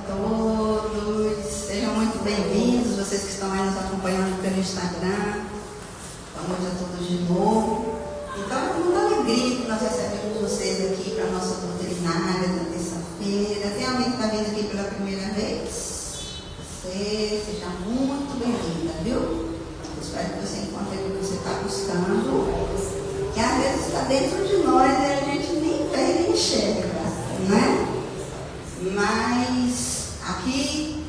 todos, sejam muito bem-vindos, vocês que estão aí nos acompanhando pelo Instagram. Boa noite a todos de novo. Então é com muita alegria que nós recebemos vocês aqui para a nossa doutrinária da terça-feira. Tem alguém que está vindo aqui pela primeira vez? Você seja muito bem-vinda, viu? Eu espero que você encontre o que você está buscando, que às vezes está dentro de nós e a gente nem vê nem enxerga, né? Mas aqui,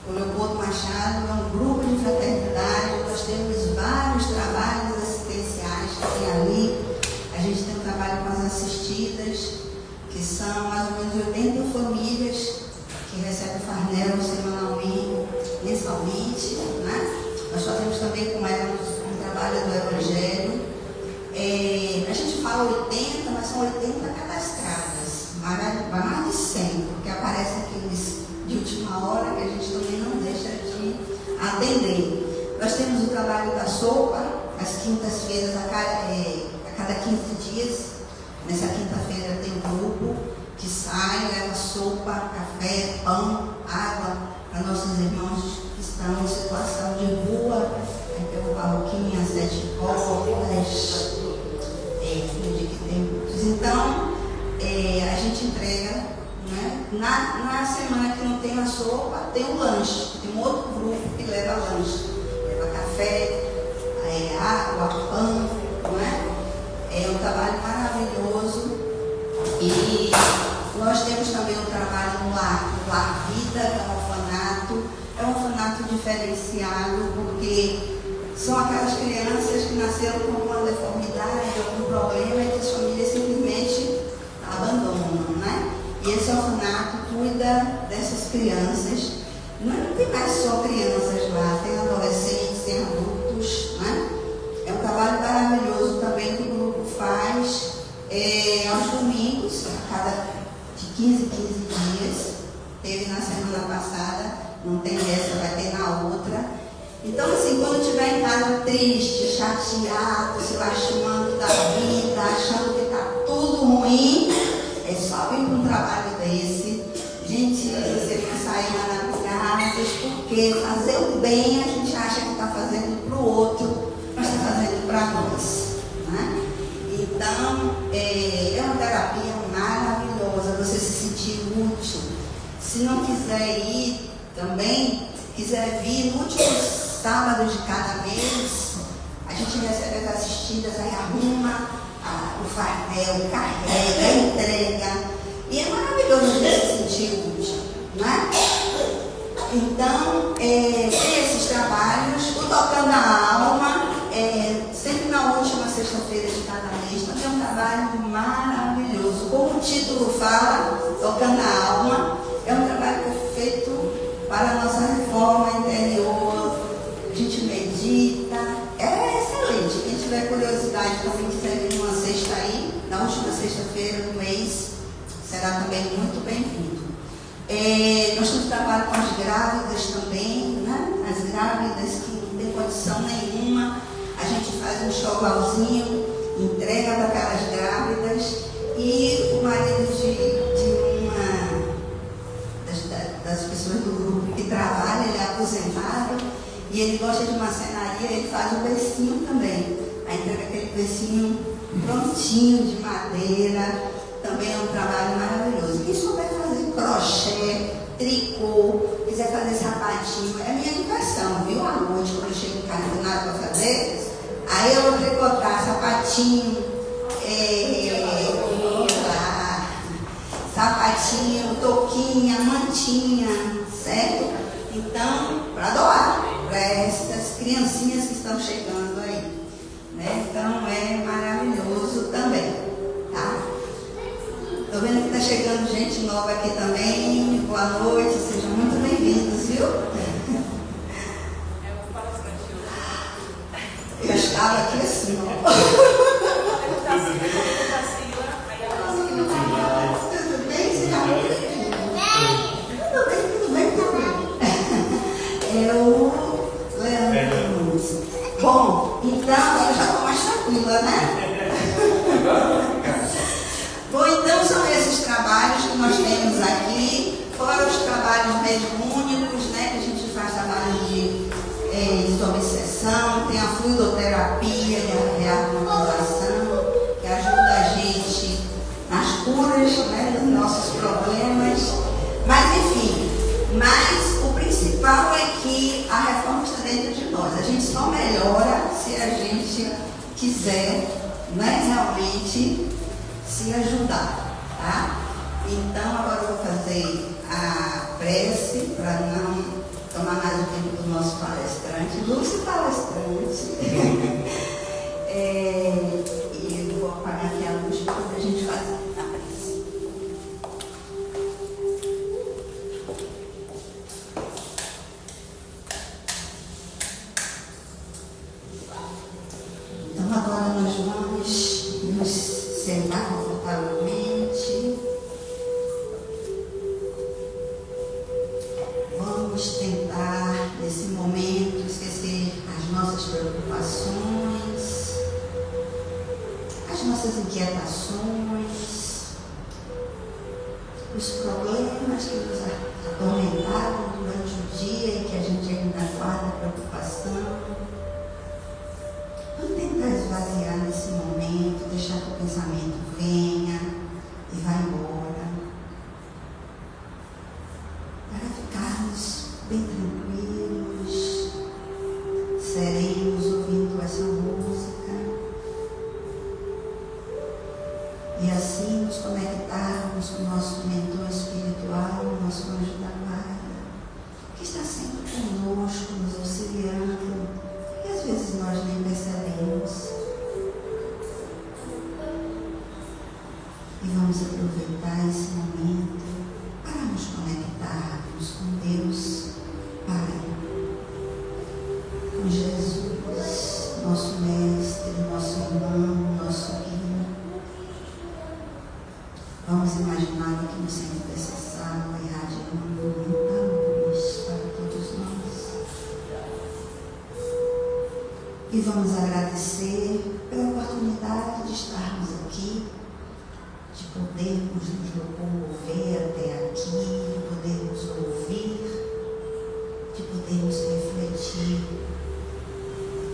o Leopoldo Machado é um grupo de fraternidade, nós temos vários trabalhos assistenciais que tem ali. A gente tem um trabalho com as assistidas, que são mais ou menos 80 famílias que recebem farnel semanalmente, mensalmente, né? Nós fazemos também com elas um trabalho do Evangelho. A gente fala 80, mas são 80 cadastradas. Vai mais de 100, porque aparecem aqueles de última hora que a gente também não deixa de atender. Nós temos o trabalho da sopa, às quintas-feiras, a cada 15 dias. Nessa quinta-feira tem um grupo que sai, leva sopa, café, pão, água para nossos irmãos que estão em situação de rua. Aí tem o Barroquinha, 7 portas, que tem muitos. Então, a gente entrega, né? Na semana que não tem a sopa, tem o lanche. Tem um outro grupo que leva lanche. Leva café, água, pão, não é? É um trabalho maravilhoso. E nós temos também um trabalho no Lar Vida, que é um orfanato. É um orfanato diferenciado, porque são aquelas crianças que nasceram com uma deformidade, algum problema, e que as famílias simplesmente abandonam, né? E esse orfanato cuida dessas crianças. Não tem mais só crianças lá, tem adolescentes, tem adultos, né? É um trabalho maravilhoso também que o grupo faz aos domingos, a cada de 15 dias. Teve na semana passada, não tem essa, vai ter na outra. Então, assim, quando estiver em casa triste, chateado, se lastimando da vida, achando que está tudo ruim, é só vir para um trabalho desse. Gente, você vai sair maravilhados, porque fazer o bem a gente acha que está fazendo para o outro, mas está fazendo para nós, né? Então, é uma terapia maravilhosa, você se sentir útil. Se não quiser ir também, quiser vir no último sábado de cada mês, a gente recebe as assistidas, aí arruma o farnel, carrega, entrega, e é maravilhoso se sentir útil, né? Então, tem esses trabalhos, o Tocando a Alma, sempre na última sexta-feira de cada mês, mas é um trabalho maravilhoso. Como o título fala, Tocando a Alma, é um trabalho que é feito para a nossa reforma interior. A gente medita, é excelente. Quem tiver curiosidade também quiser vir numa sexta aí, na última sexta-feira do mês, será também muito bem-vindo. Nós temos trabalho com as grávidas também, né? As grávidas que não têm condição nenhuma, a gente faz um enxovalzinho, entrega para aquelas grávidas, e o marido de uma das pessoas do grupo que trabalha, ele é aposentado, e ele gosta de marcenaria, ele faz um bercinho também. Aí entrega aquele bercinho prontinho de madeira, também é um trabalho maravilhoso. Quem souber fazer crochê, tricô, quiser fazer sapatinho, é minha diversão, viu? À noite, quando eu chego em casa, não tem nada para fazer, aí eu vou tricotar sapatinho, sapatinho, touquinha, mantinha, certo? Então, para doar para essas criancinhas que estão chegando aí, né? Então, é maravilhoso também, tá? Estou vendo que está chegando gente nova aqui também. Boa noite, sejam muito bem-vindos, viu? Eu estava aqui assim, ó. Tudo bem? Tudo bem. Eu, Leandro. Bom, então eu já estou mais tranquila, né? Bom, então são esses trabalhos que nós temos aqui, fora os trabalhos mediúnicos, né, que a gente faz trabalho de desobsessão, tem a fluidoterapia, a reharmonização, que ajuda a gente nas curas, né, dos nossos problemas. Mas enfim, o principal é que a reforma está dentro de nós. A gente só melhora se a gente quiser, né, realmente se ajudar, tá? Então agora eu vou fazer a prece para não tomar mais o tempo do nosso palestrante, Lúcio palestrante. E eu vou apagar aqui a luz para a gente fazer a prece. Então agora nós vamos nos sentar confortavelmente. Vamos tentar, nesse momento, esquecer as nossas preocupações, as nossas inquietações, os problemas que nos atormentaram durante o dia e que a gente ainda guarda preocupação. Vamos tentar esvaziar nesse momento, deixar que o pensamento venha e vá embora. Para ficarmos bem tranquilos, serenos, ouvindo essa música. E assim nos conectarmos com o nosso mentor espiritual, o nosso anjo da guarda, que está sempre conosco, nos auxiliando, e às vezes nós nem percebemos. E vamos aproveitar esse momento para nos conectarmos com Deus Pai, com Jesus, nosso Mestre, nosso irmão, nosso guia. Vamos imaginar aqui no centro dessa sala, irradiando muita luz para todos nós. E vamos agradecer pela oportunidade de estarmos aqui, de podermos nos locomover até aqui, de podermos ouvir, de podermos refletir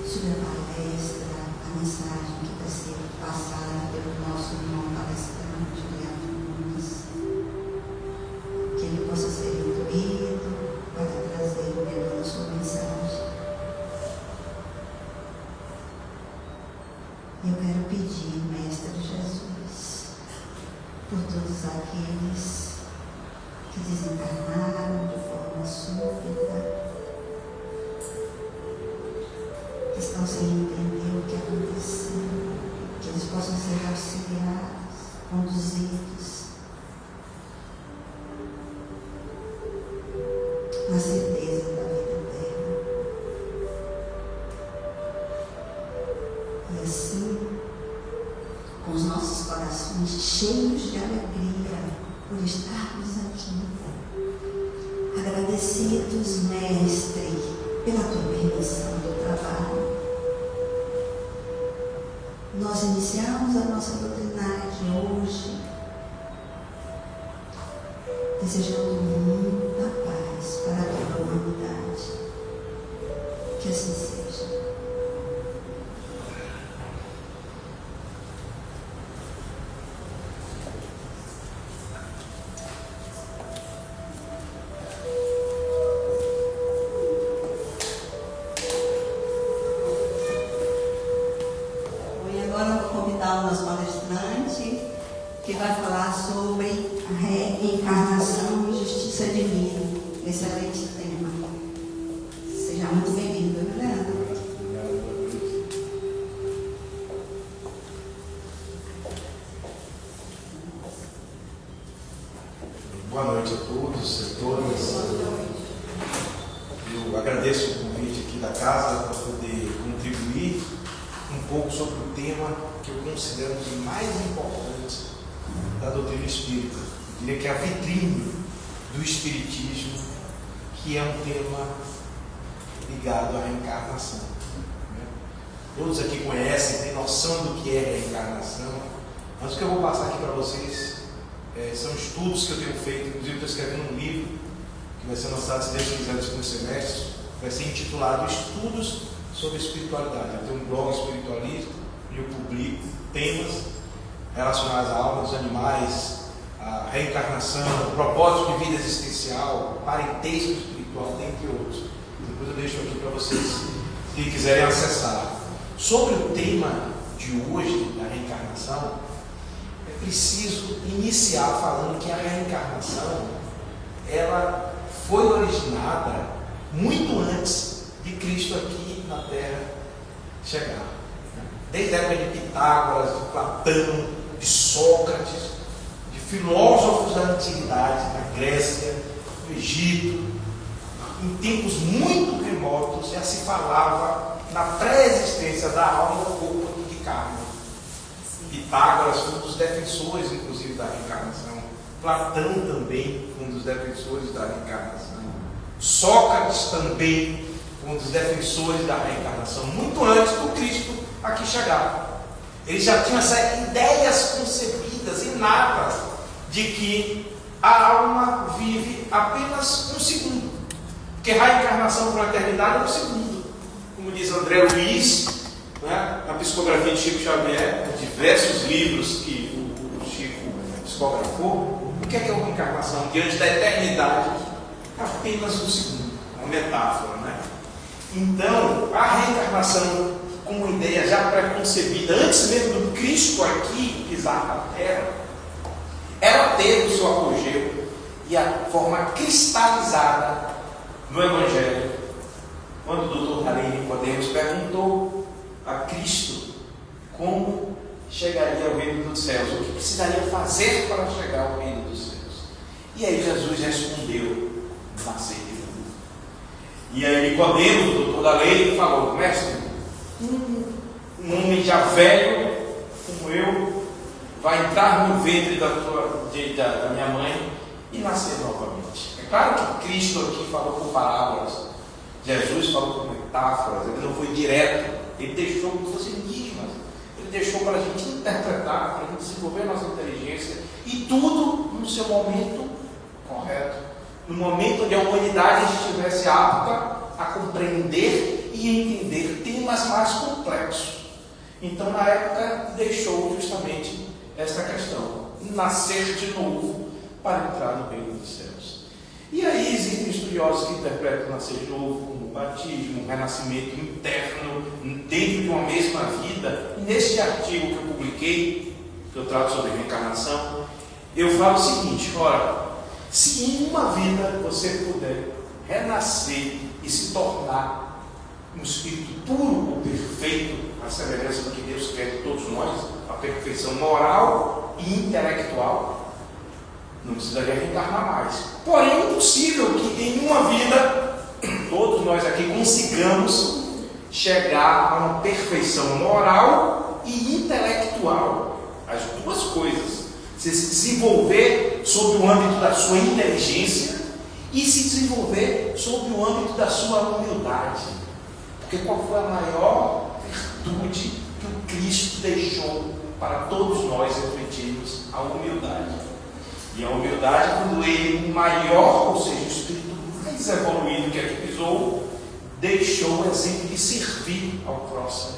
sobre a palestra, a mensagem que está sendo passada pelo nosso irmão palestrante, Leandro Nunes. Que ele possa ser intuído para trazer o melhor da sua mensagem. Eu quero pedir, Mestre Jesus, por todos aqueles que desencarnaram de forma súbita, que estão sem entender o que aconteceu, que eles possam ser auxiliados, conduzidos na certeza da vida eterna. E assim, com os nossos corações cheios de alegria por estarmos aqui, agradecidos, Mestre, pela tua permissão do trabalho, nós iniciamos a nossa doutrinária de hoje, desejando muita paz para toda a humanidade. Que assim seja. Que vai falar sobre a reencarnação e justiça divina. Excelente tema. Seja muito bem-vindo, Leandro. Boa noite a todos e todas. Eu agradeço o convite aqui da casa para poder contribuir um pouco sobre o tema que eu considero o mais importante da doutrina espírita. Eu diria que é a vitrine do espiritismo, que é um tema ligado à reencarnação. Todos aqui conhecem, têm noção do que é reencarnação, mas o que eu vou passar aqui para vocês São estudos que eu tenho feito, inclusive estou escrevendo um livro que vai ser lançado, se Deus quiser, nos próximos semestres, vai ser intitulado Estudos sobre Espiritualidade. Eu tenho um blog espiritualista, onde eu publico temas relacionados à alma dos animais, à reencarnação, propósito de vida existencial, parentesco espiritual, dentre outros. Depois eu deixo aqui para vocês, se quiserem acessar. Sobre o tema de hoje, da reencarnação, é preciso iniciar falando que a reencarnação, ela foi originada muito antes de Cristo aqui na Terra chegar. Desde a época de Pitágoras, de Platão, de Sócrates, de filósofos da antiguidade, na Grécia, no Egito, em tempos muito remotos já se falava na pré-existência da alma no corpo de carne. Pitágoras foi um dos defensores, inclusive, da reencarnação. Platão também foi um dos defensores da reencarnação. Sócrates também foi um dos defensores da reencarnação, muito antes do Cristo aqui chegar. Ele já tinha essas ideias concebidas, inatas, de que a alma vive apenas um segundo. Porque a reencarnação para a eternidade é um segundo. Como diz André Luiz, né, na psicografia de Chico Xavier, diversos livros que o Chico psicografou, o que é uma reencarnação? Diante da eternidade, apenas um segundo. Uma metáfora, né? Então, a reencarnação, como ideia já pré-concebida, antes mesmo do Cristo aqui pisar na Terra, ela teve o seu apogeu e a forma cristalizada no Evangelho, quando o Dr. Ralei Nicodemos perguntou a Cristo como chegaria ao reino dos céus, o que precisaria fazer para chegar ao reino dos céus. E aí Jesus respondeu: nascer de novo. E aí Nicodemos, o doutor da lei, falou: mestre, um homem já velho como eu vai entrar no ventre da minha mãe e nascer novamente. É claro que Cristo aqui falou por parábolas, Jesus falou por metáforas, ele não foi direto, ele deixou como se fossem enigmas, ele deixou para a gente interpretar, para a gente desenvolver a nossa inteligência, e tudo no seu momento correto, no momento onde a humanidade estivesse apta a compreender e entender temas mais complexos. Então, na época, deixou justamente esta questão: nascer de novo para entrar no reino dos céus. E aí existem estudiosos que interpretam nascer de novo como batismo, renascimento interno dentro de uma mesma vida. E neste artigo que eu publiquei, que eu trato sobre reencarnação, eu falo o seguinte: ora, se em uma vida você puder renascer e se tornar um espírito puro ou perfeito, a semelhança do que Deus quer de todos nós, a perfeição moral e intelectual, não precisaria reencarnar mais. Porém, é impossível que em uma vida todos nós aqui consigamos chegar a uma perfeição moral e intelectual. As duas coisas. Você se desenvolver sob o âmbito da sua inteligência e se desenvolver sob o âmbito da sua humildade. Porque qual foi a maior virtude que o Cristo deixou para todos nós refletirmos? A humildade. E a humildade, quando ele, o maior, ou seja, o espírito mais evoluído que aqui pisou, deixou o exemplo de servir ao próximo.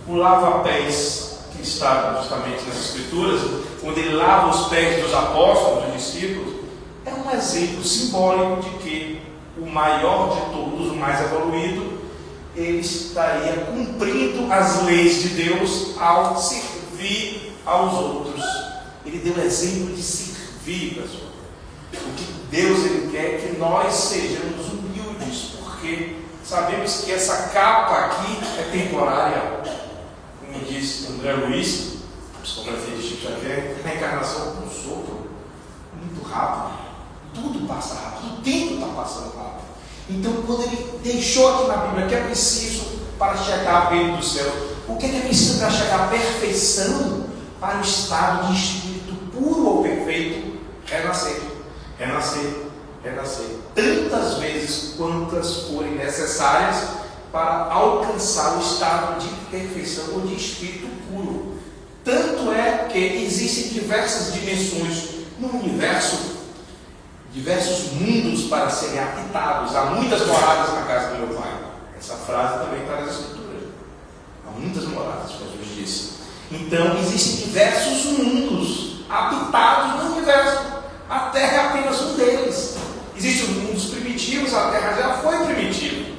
O lava-pés, que está justamente nas Escrituras, quando ele lava os pés dos apóstolos, dos discípulos, é um exemplo simbólico de que o maior de todos, o mais evoluído, ele estaria cumprindo as leis de Deus ao servir aos outros. Ele deu exemplo de servir, pessoal. O que Deus ele quer é que nós sejamos humildes, porque sabemos que essa capa aqui é temporária. Como disse André Luiz, psicografia de Chico Xavier, a reencarnação com um sopro, muito rápido. Tudo passa rápido, o tempo está passando rápido. Então, quando ele deixou aqui na Bíblia que é preciso para chegar ao reino do céu, o que é preciso para chegar à perfeição, para o estado de espírito puro ou perfeito? Renascer, renascer, renascer. Tantas vezes quantas forem necessárias para alcançar o estado de perfeição ou de espírito puro. Tanto é que existem diversas dimensões No universo, diversos mundos para serem habitados. Há muitas moradas na casa do meu Pai. Essa frase também está nas Escrituras. Há muitas moradas, Jesus disse. Então, existem diversos mundos habitados no universo. A Terra é apenas um deles. Existem os mundos primitivos, a Terra já foi primitiva.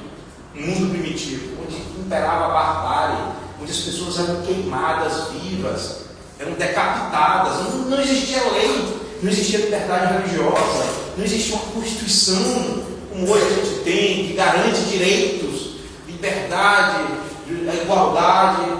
Um mundo primitivo, onde imperava a barbárie, onde as pessoas eram queimadas vivas, eram decapitadas, não existia lei, não existia liberdade religiosa, não existia uma Constituição como hoje a gente tem, que garante direitos, liberdade, igualdade,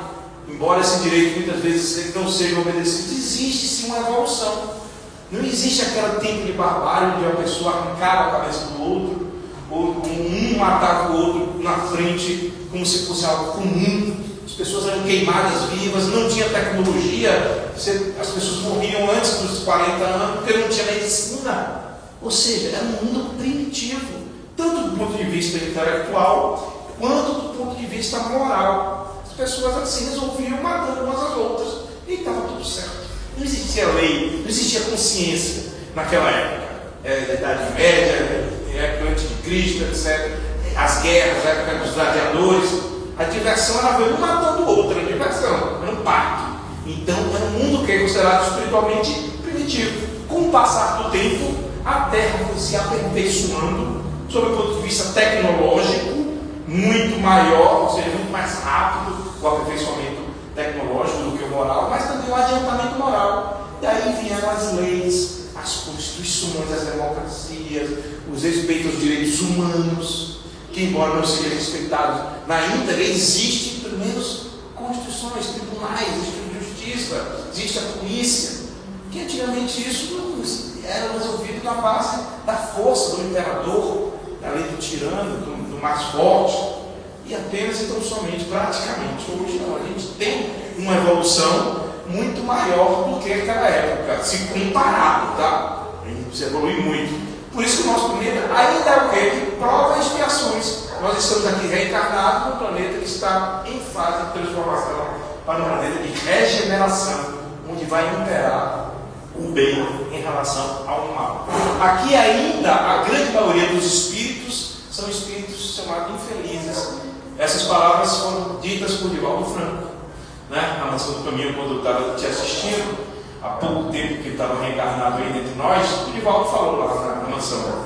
embora esse direito muitas vezes não seja obedecido. Existe sim uma evolução. Não existe aquele tempo de barbárie onde a pessoa arrancava a cabeça do outro, ou um matava o outro na frente como se fosse algo comum. As pessoas eram queimadas vivas, não tinha tecnologia, as pessoas morriam antes dos 40 anos porque não tinha medicina. Ou seja, era um mundo primitivo, tanto do ponto de vista intelectual quanto do ponto de vista moral. As pessoas assim resolviam matando umas às outras e estava tudo certo. Não existia lei, não existia consciência naquela época. Da Idade Média, época antes de Cristo, etc. As guerras, a época dos gladiadores. A diversão era ver um matando o outro, era diversão, era um pacto. Então era um mundo que é considerado espiritualmente primitivo. Com o passar do tempo, a Terra foi se aperfeiçoando, sob o ponto de vista tecnológico, muito maior, ou seja, muito mais rápido o aperfeiçoamento tecnológico do que o moral, mas também o adiantamento moral. E aí vieram as leis, as constituições, as democracias, os respeitos aos direitos humanos, que embora não sejam respeitados na íntegra, existem pelo menos constituições, tribunais, existe justiça, existe a polícia, que antigamente isso não era resolvido na base da força do imperador, da lei do tirano, do mais forte. E apenas então somente, praticamente, hoje não, a gente tem uma evolução muito maior do que naquela época, se comparado, tá? A gente precisa evoluir muito. Por isso que o nosso planeta ainda é o quê? Prova e expiações. Nós estamos aqui reencarnados num planeta que está em fase de transformação para um planeta de regeneração, onde vai imperar o bem em relação ao mal. Aqui ainda, a grande maioria dos espíritos são espíritos chamados infelizes. Essas palavras foram ditas por Divaldo Franco, né? Na Mansão do Caminho, quando eu estava te assistindo, há pouco tempo que ele estava reencarnado aí entre nós, o Divaldo falou lá na mansão: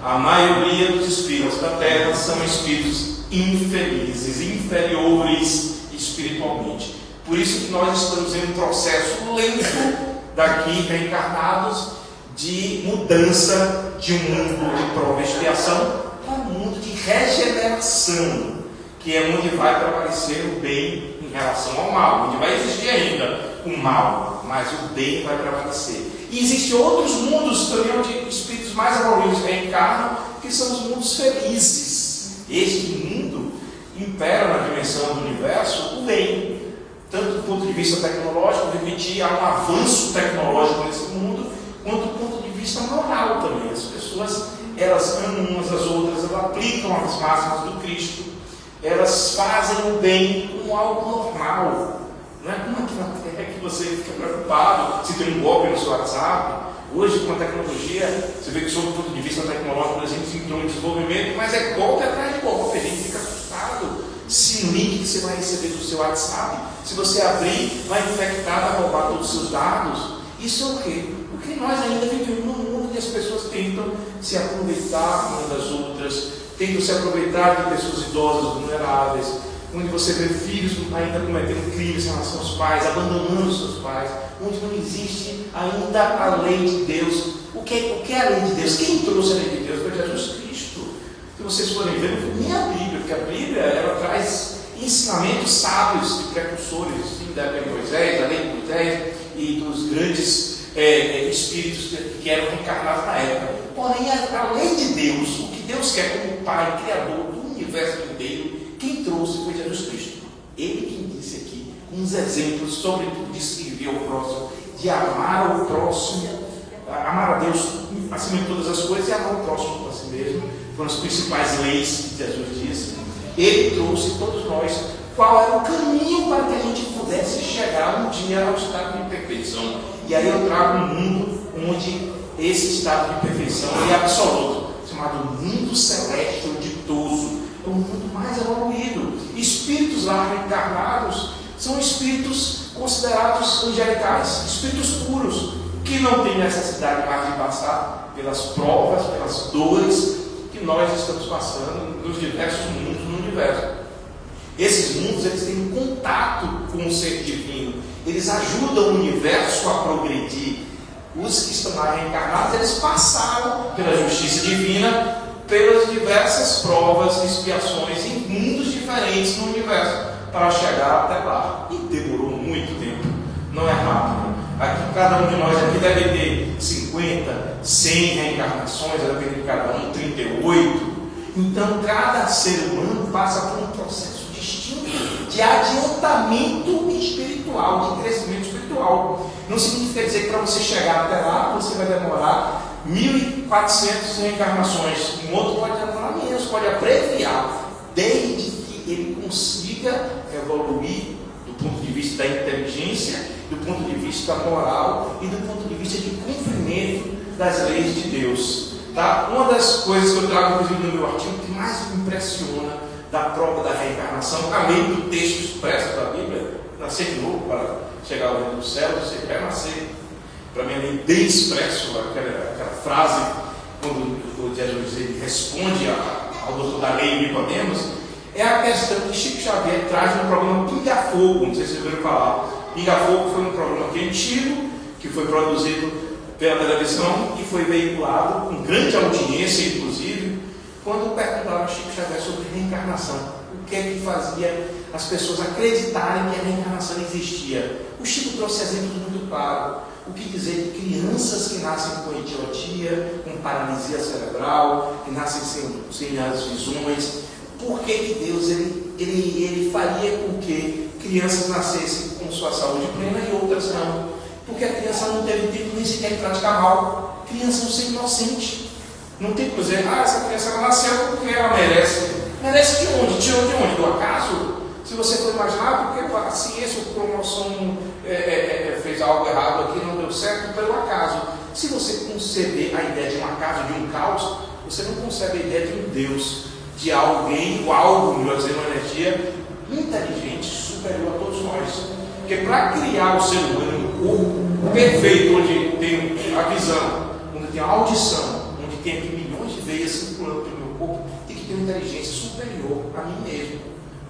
a maioria dos espíritos da Terra são espíritos infelizes, inferiores espiritualmente. Por isso que nós estamos em um processo lento daqui reencarnados de mudança de um mundo de prova e expiação para um mundo de regeneração, que é onde vai prevalecer o bem em relação ao mal, onde vai existir ainda o mal, mas o bem vai prevalecer. E existem outros mundos também onde espíritos mais evoluídos reencarnam, que são os mundos felizes. Este mundo impera na dimensão do universo o bem, tanto do ponto de vista tecnológico, repetir, há um avanço tecnológico nesse mundo, quanto do ponto de vista moral também. As pessoas, elas amam umas às outras, elas aplicam as máximas do Cristo, elas fazem o bem como algo normal. Não é como aqui na Terra que você fica preocupado se tem um golpe no seu WhatsApp. Hoje, com a tecnologia, você vê que, sob o ponto de vista tecnológico, por exemplo, entrou em desenvolvimento, mas é golpe atrás de golpe. A gente fica assustado. Se o link que você vai receber do seu WhatsApp, se você abrir, vai infectar, vai roubar todos os seus dados. Isso é o quê? Porque nós ainda vivemos num mundo onde as pessoas tentam se aproveitar umas das outras, tentam se aproveitar de pessoas idosas, vulneráveis, onde você vê filhos ainda cometendo crimes em relação aos pais, abandonando seus pais, onde não existe ainda a lei de Deus. O que é a lei de Deus? Quem trouxe a lei de Deus? Foi Jesus Cristo. Se vocês forem ver, não foi nem a Bíblia, porque a Bíblia ela traz ensinamentos sábios de precursores, assim, da lei de Moisés, da lei de Moisés e dos grandes espíritos que eram reencarnados na época. Porém, a lei de Deus, o que Deus quer como Pai, Criador do universo inteiro, quem trouxe foi Jesus Cristo. Ele quem disse aqui, com uns exemplos, sobretudo de servir ao próximo, de amar o próximo, amar a Deus acima de todas as coisas e amar o próximo por si mesmo. Foram as principais leis que Jesus disse. Ele trouxe todos nós qual era o caminho para que a gente pudesse chegar um dia ao estado de perfeição. E aí eu trago um mundo onde esse estado de perfeição é absoluto, chamado mundo celeste ou ditoso. É um mundo mais evoluído. Espíritos lá reencarnados são espíritos considerados angelicais, espíritos puros, que não têm necessidade mais de passar pelas provas, pelas dores que nós estamos passando nos diversos mundos no universo. Esses mundos, eles têm contato com o ser divino, eles ajudam o universo a progredir. Os que estão lá reencarnados, eles passaram pela justiça divina, pelas diversas provas e expiações em mundos diferentes no universo, para chegar até lá. E demorou muito tempo, não é rápido. Aqui, cada um de nós aqui deve ter 50, 100 reencarnações, deve ter cada um 38. Então, cada ser humano passa por um processo distinto de adiantamento espiritual, de crescimento espiritual. Não significa dizer que para você chegar até lá, você vai demorar 1.400 reencarnações. Um outro pode demorar menos, pode abreviar, desde que ele consiga evoluir do ponto de vista da inteligência, do ponto de vista moral e do ponto de vista de cumprimento das leis de Deus. Tá? Uma das coisas que eu trago inclusive no meu artigo que mais me impressiona da prova da reencarnação, além do texto expresso da Bíblia, nascer de novo para chegar ao reino do céu, você vai nascer. Para mim é bem expresso aquela frase, quando o Jesus ele responde ao doutor da lei Nicodemos, é a questão que Chico Xavier traz no programa Pinga Fogo. Não sei se vocês ouviram falar. Pinga Fogo foi um programa antigo, que foi produzido pela televisão e foi veiculado com grande audiência, inclusive, quando perguntaram a Chico Xavier sobre reencarnação. O que é que fazia as pessoas acreditarem que a reencarnação existia? O Chico trouxe exemplos muito claros. O que dizer de crianças que nascem com idiotia, com paralisia cerebral, que nascem sem as visões? Por que Deus ele faria com que crianças nascessem com sua saúde plena e outras não? Porque a criança não teve tempo nem sequer de praticar mal. Criança é um ser inocente. Não tem que dizer, essa criança ela nasceu porque ela merece. Merece de onde? Tirou de onde? Do acaso? Se você for imaginar, porque a ciência, o cromossomo fez algo errado aqui, não deu certo, pelo acaso. Se você conceber a ideia de um acaso, de um caos, você não concebe a ideia de um Deus, de alguém, ou algo, melhor dizendo, uma energia inteligente, superior a todos nós. Porque para criar o ser humano, um corpo perfeito, onde tem a visão, onde tem a audição, onde tem aqui milhões de veias circulando pelo meu corpo, tem que ter uma inteligência superior a mim mesmo.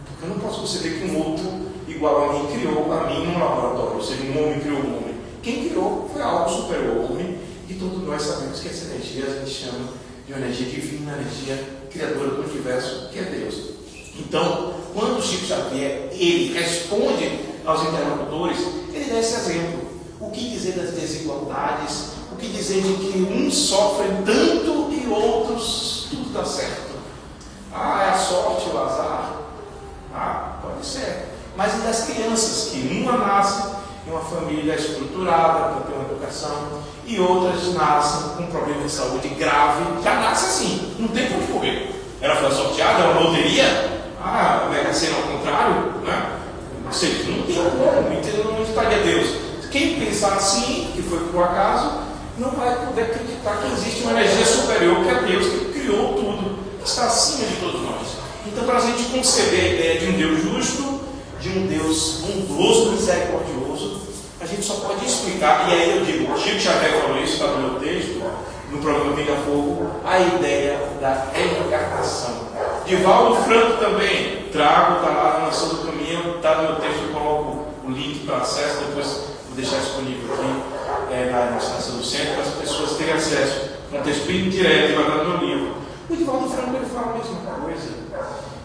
Porque eu não posso conceber que um outro igual a mim criou a mim num laboratório, ou seja, um homem criou um homem. Quem criou foi algo superior ao homem, e todos nós sabemos que essa energia a gente chama de uma energia divina, uma energia criadora do universo, que é Deus. Então, quando o Chico Xavier ele responde aos interlocutores, ele dá esse exemplo. O que dizer das desigualdades? O que dizer de que uns sofrem tanto e outros tudo dá certo? É a sorte, o azar? Pode ser. Mas e das crianças que uma nasce em uma família estruturada para ter uma educação e outras nascem com um problema de saúde grave, já nasce assim, não tem por que correr. Ela foi sorteada, é uma loteria? Mega Sena ao contrário, né? Ou seja, não tem como, não estaria Deus. Quem pensar assim, que foi por acaso, não vai poder acreditar que existe uma energia superior que é Deus, que criou tudo, que está acima de todos nós. Então, para a gente conceber a ideia de um Deus justo, de um Deus bondoso, misericordioso, a gente só pode explicar, e aí eu digo, Chico Xavier falou isso, está no meu texto, no programa Pinga Fogo, a ideia da reencarnação. Divaldo Franco também, trago, está lá na Nação do Caminho, está no meu texto, eu coloco o link para acesso, depois vou deixar disponível aqui na Estação do Centro, para as pessoas terem acesso. Um texto bem direto, vai dar no meu livro. O Divaldo Franco ele fala a mesma coisa.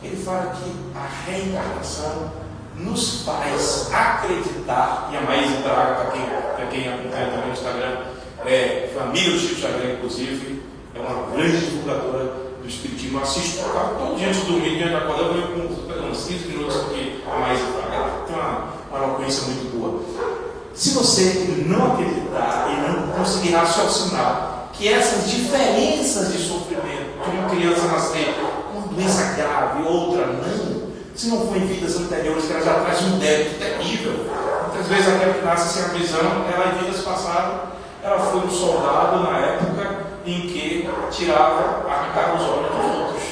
Ele fala que a reencarnação nos faz acreditar, e a Maísa Braga, para quem acompanha também no Instagram, foi amiga do Chico Xavier, inclusive, é uma grande divulgadora do Espiritismo. Eu assisto todo dia antes de dormir, diante da quadra, eu vejo uns 15 minutos aqui, a Maísa Braga tem uma eloquência muito boa. Se você não acreditar e não conseguir raciocinar que essas diferenças de sofrimento, que uma criança nascer com uma doença grave, outra não, se não for em vidas anteriores, que ela já traz um débito terrível. Muitas vezes aquela que nasce sem a visão, ela em vidas passadas, ela foi um soldado na época em que arrancava os olhos dos outros.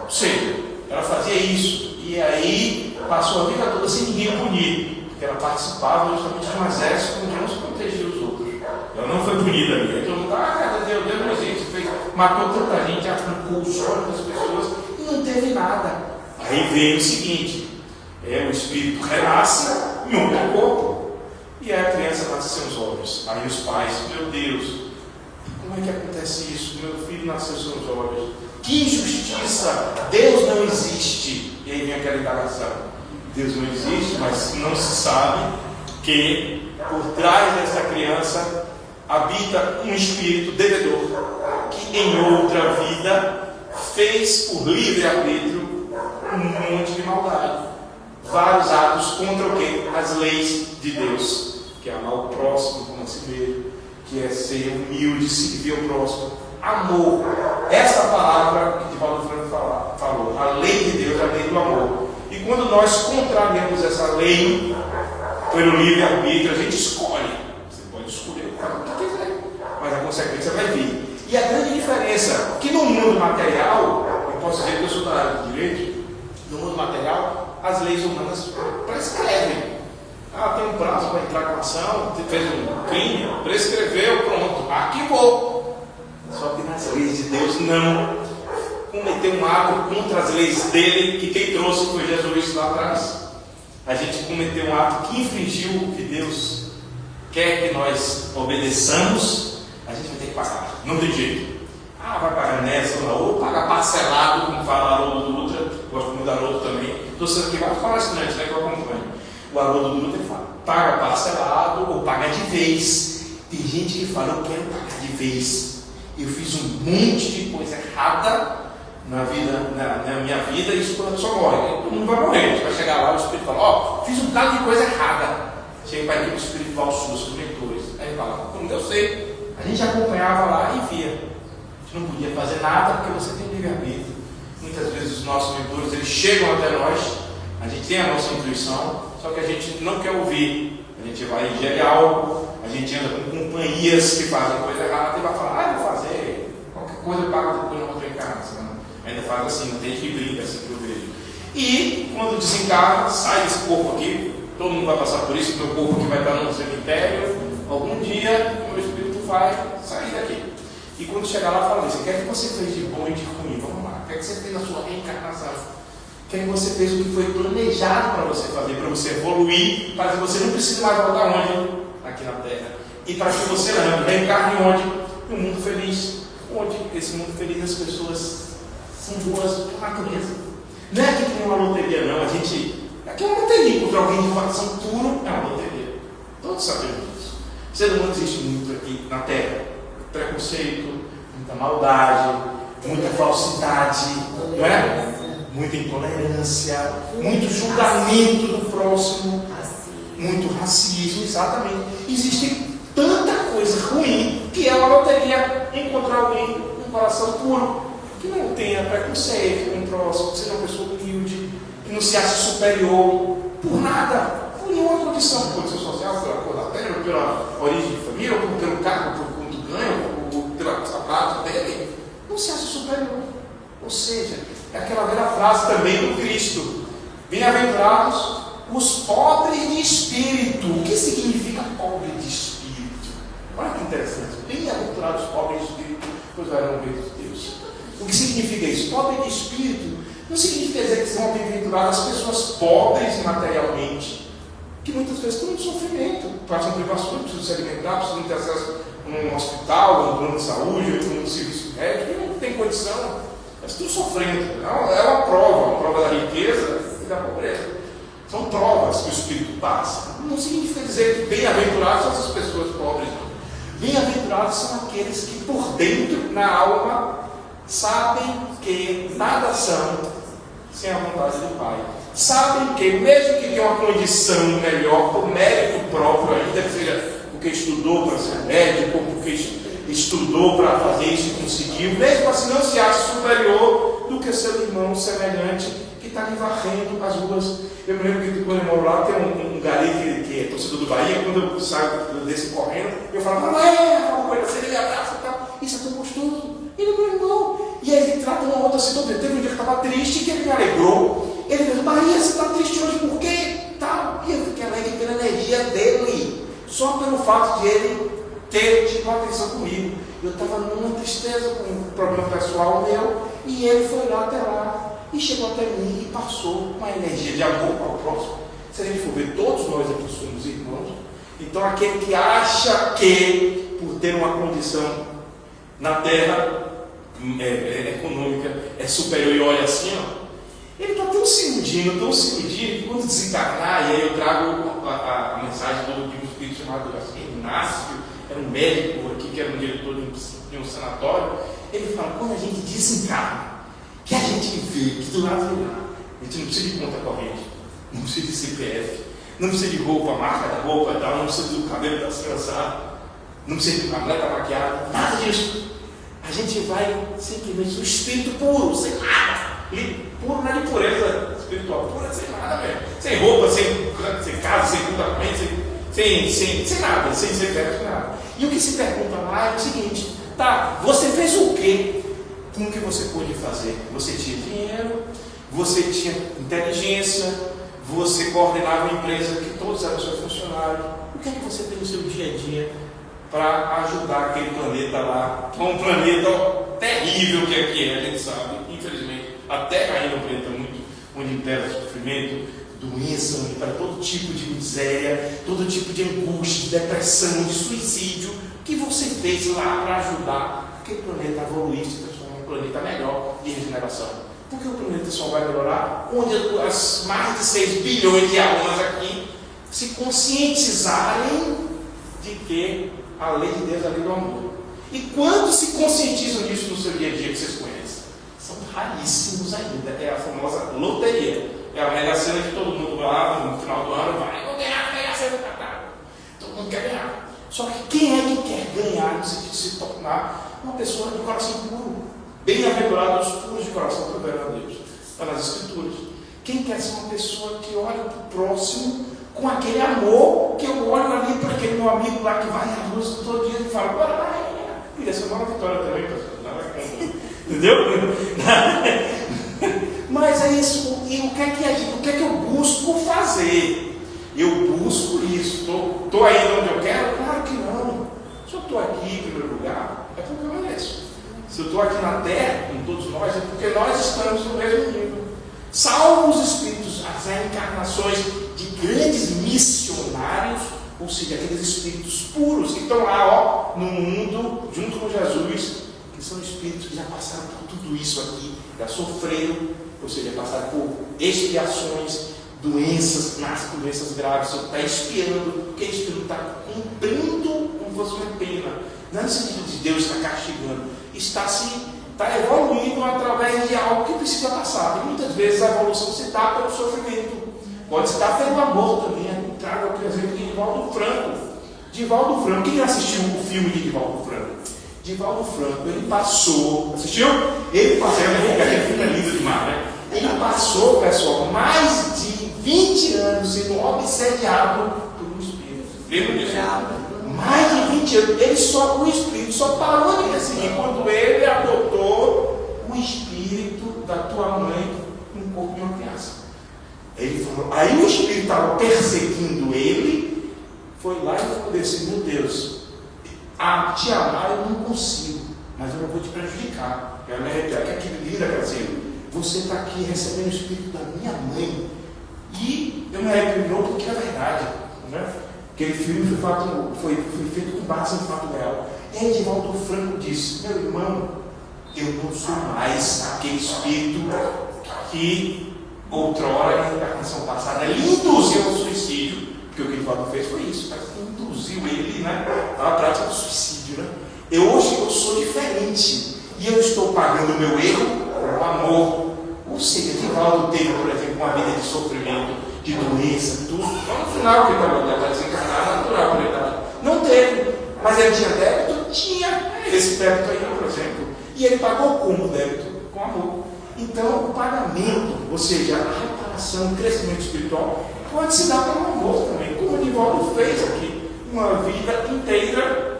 Ou seja, ela fazia isso, e aí passou a vida toda sem ninguém punir, porque ela participava justamente de um exército onde não se protegia os outros. Ela não foi punida ali. Todo mundo, cara, Deus não existe, matou tanta gente, arrancou os olhos das pessoas e não teve nada. Aí veio o seguinte: o espírito renasce em outro corpo, e aí a criança nasce sem os olhos. Aí os pais, meu Deus, como é que acontece isso? Meu filho nasceu sem os olhos. Que injustiça! Deus não existe. E aí vem aquela indagação: Deus não existe, mas não se sabe que por trás dessa criança habita um espírito devedor que em outra vida fez por livre-arbítrio um monte de maldade, vários atos contra o quê? As leis de Deus, que é amar o próximo como a si mesmo, que é ser humilde, servir ao próximo, amor. Essa palavra que Divaldo Franco falou, a lei de Deus é a lei do amor. E quando nós contrariamos essa lei pelo livre-arbítrio, a gente escolhe. Você pode escolher o que quiser, mas a consequência vai vir. E a grande diferença, que no mundo material, eu posso dizer que eu sou da área de direito, no mundo material, as leis humanas prescrevem. Tem um prazo para entrar com a ação, fez um crime, prescreveu, pronto, arquivou. Só que nas leis de Deus não. Cometeu um ato contra as leis dele, que quem trouxe foi Jesus lá atrás. A gente cometeu um ato que infringiu o que Deus quer que nós obedeçamos, a gente vai ter que pagar. Não tem jeito. Vai pagar nessa ou na outra, paga parcelado, como fala Haroldo Dutra. Gosto muito do Haroldo também. Estou sendo aqui vários palestrantes, né, que eu acompanho. O Haroldo Dutra fala: paga parcelado ou paga de vez. Tem gente que fala: eu quero pagar de vez. Eu fiz um monte de coisa errada na minha vida, e isso só morre. Todo mundo vai morrer. A gente vai chegar lá, o Espírito fala: fiz um bocado de coisa errada. Chega para a equipe espiritual sua, os mentores. Aí ele fala: como eu sei. A gente acompanhava lá e via. A gente não podia fazer nada porque você tem livre-arbítrio. Muitas vezes os nossos mentores, eles chegam até nós, a gente tem a nossa intuição, só que a gente não quer ouvir. A gente vai ingerir algo, a gente anda com companhias que fazem coisa errada e vai falar: vou fazer, qualquer coisa eu pago depois na outra encarnação. Ainda faz assim, não tem que brincar assim que eu vejo. E quando desencarna, sai desse corpo aqui, todo mundo vai passar por isso, meu corpo aqui vai estar no cemitério, algum dia o meu espírito vai sair daqui. E quando chegar lá, fala assim: o que é que você fez de bom e de ruim? Vamos lá, o que é que você fez na sua reencarnação? O que é que você fez o que foi planejado para você fazer, para você evoluir, para que você não precise mais voltar onde? Aqui na Terra. E para que você reencarne onde? No mundo feliz. Onde esse mundo feliz as pessoas são boas por natureza. Não é que tem uma loteria, não. Aqui é uma loteria. Contra alguém de coração puro é uma loteria. Todos sabemos disso. O ser humano existe muito aqui na Terra. Preconceito, muita maldade, muita falsidade, não é? Muita intolerância, muito julgamento do próximo, muito racismo, exatamente. Existe tanta coisa ruim que é uma loteria encontrar alguém com coração puro, que não tenha preconceito com o próximo, que seja uma pessoa humilde, que não se ache superior por nada, por nenhuma condição social, pela cor da pele, pela origem de família, ou pelo cargo, por quanto ganha, ou pelo sapato dele, não se acha superior. Ou seja, é aquela velha frase também do Cristo: bem-aventurados os pobres de espírito. O que significa pobre de espírito? Olha que interessante. Bem-aventurados os pobres de espírito, pois verão o reino de Deus. O que significa isso? Pobre de espírito não significa dizer que são bem-aventuradas as pessoas pobres materialmente, que muitas vezes estão em sofrimento, passam privações, precisam se alimentar, precisam ter acesso a um hospital, a um plano de saúde, a um serviço médico, e não tem condição. Estão sofrendo. É uma prova da riqueza e da pobreza. São provas que o Espírito passa. Não significa dizer que bem-aventurados são essas pessoas pobres. Bem-aventurados são aqueles que por dentro, na alma, sabem que nada são sem a vontade do Pai. Sabem que mesmo que tenham uma condição melhor, por mérito próprio ainda, seja porque estudou para ser médico, ou porque estudou para fazer isso e conseguiu, mesmo assim não se acha superior do que seu irmão semelhante, que que está ali varrendo as ruas. Eu me lembro que quando eu moro lá, tem um gari que é torcedor do Bahia. Quando eu saio desse correndo, eu falo, não é, uma coisa assim, ele me abraça e tal. Isso é tão gostoso. Ele é meu irmão. E aí ele trata uma outra assim todo dia. Teve um dia que estava triste, que ele me alegrou. Ele disse, Bahia, você está triste hoje por quê? Tal. E eu fiquei alegre pela energia dele. Só pelo fato de ele ter tido atenção comigo. Eu estava numa tristeza com um problema pessoal meu. E ele foi lá até lá. E chegou até mim e passou uma energia de amor ao próximo. Se a gente for ver, todos nós aqui somos irmãos. Então aquele que acha que, por ter uma condição na terra econômica, é superior e olha assim, ó, ele está tão se iludindo, que quando desencarnar, e aí eu trago a mensagem do espírito chamado Inácio, era um médico aqui, que era um diretor de um sanatório. Ele fala, quando a gente desencarna, que a gente vê que do lado de lá, a gente não precisa de conta corrente, não precisa de CPF, não precisa de roupa, marca da roupa e tal, não precisa do cabelo da trançado, não precisa de uma atleta maquiada, nada disso. A gente vai simplesmente o espírito puro, sem nada. Puro não é de pureza espiritual, pura sem nada mesmo. Sem roupa, sem casa, sem conta corrente, sem nada, sem CPF, sem nada. E o que se pergunta lá é o seguinte, tá, você fez o quê? Com o que você pôde fazer? Você tinha dinheiro, você tinha inteligência, você coordenava uma empresa que todos eram seus funcionários. O que é que você tem no seu dia a dia para ajudar aquele planeta lá, que é um planeta terrível que aqui é, a gente sabe, infelizmente. A Terra ainda é um planeta muito, onde impera sofrimento, doença, onde impera todo tipo de miséria, todo tipo de angústia, de depressão, de suicídio. O que você fez lá para ajudar aquele planeta a evoluir, se transformar em um planeta melhor de regeneração? Porque o planeta só vai melhorar onde as mais de 6 bilhões de almas aqui se conscientizarem de que a lei de Deus é a lei do amor. E quantos se conscientizam disso no seu dia a dia que vocês conhecem? São raríssimos ainda. É a famosa loteria. É a mega cena que todo mundo lá no final do ano vai, vou ganhar a mega cena do Catar. Todo mundo quer ganhar. Só que quem é que quer ganhar no sentido de se tornar uma pessoa de coração puro? Bem-aventurados os puros de coração, que verão a Deus. Está nas Escrituras. Quem quer ser uma pessoa que olha para o próximo com aquele amor que eu olho ali para aquele meu amigo lá que vai à luz todo dia e fala, bora lá, queria ser uma vitória também, pastor. Entendeu? Mas é isso. E o que é que eu busco fazer? Eu busco isso. Estou aí onde eu quero? Claro que não. Se eu estou aqui em primeiro lugar, é porque eu mereço. Se eu estou aqui na terra, com todos nós, é porque nós estamos no mesmo nível. Salvo os espíritos, as reencarnações de grandes missionários, ou seja, aqueles espíritos puros que estão lá, ó, no mundo, junto com Jesus, que são espíritos que já passaram por tudo isso aqui, já sofreram, ou seja, passaram por expiações, doenças, nascem com doenças graves, está expiando, porque o espírito está cumprindo como fosse uma pena. Não é no sentido de Deus estar castigando, está evoluindo através de algo que precisa passar. E muitas vezes a evolução se dá pelo sofrimento, pode se dar pelo amor também. Eu trago aqui o exemplo de Divaldo Franco. Divaldo Franco, quem assistiu o filme de Divaldo Franco? Divaldo Franco, ele passou, assistiu? Ele passou, aquele filme é lindo demais, né? Ele passou, pessoal, mais de 20 anos sendo obsediado por um espírito. Lembra disso? Mais de 20 anos, o espírito só parou de perseguir quando ele adotou o espírito da tua mãe no corpo de uma criança. Ele falou, aí o espírito estava perseguindo ele, foi lá e falou assim, meu Deus, a te amar eu não consigo, mas eu não vou te prejudicar. Eu me arrepio, que aquele linda assim, você está aqui recebendo o espírito da minha mãe. E eu me arrepio porque é verdade, né? Aquele filme foi feito com base em fato real. E aí Divaldo Franco disse, meu irmão, eu não sou mais aquele espírito que outrora, na encarnação passada, ele induziu ao suicídio, porque o que Divaldo fez foi isso, induziu ele, né, à prática do suicídio, né? Hoje eu sou diferente, e eu estou pagando o meu erro com amor. Ou seja, Divaldo teve, por exemplo, uma vida de sofrimento, de doença, tudo. Então, no final, que ele estava desencarnado, natural para ele. Não teve, mas ele tinha débito? Tinha esse débito aí, por exemplo. E ele pagou como débito? Com amor. Então, o pagamento, ou seja, a reparação, o crescimento espiritual, pode se dar pelo amor também, como o Nivaldo fez aqui, uma vida inteira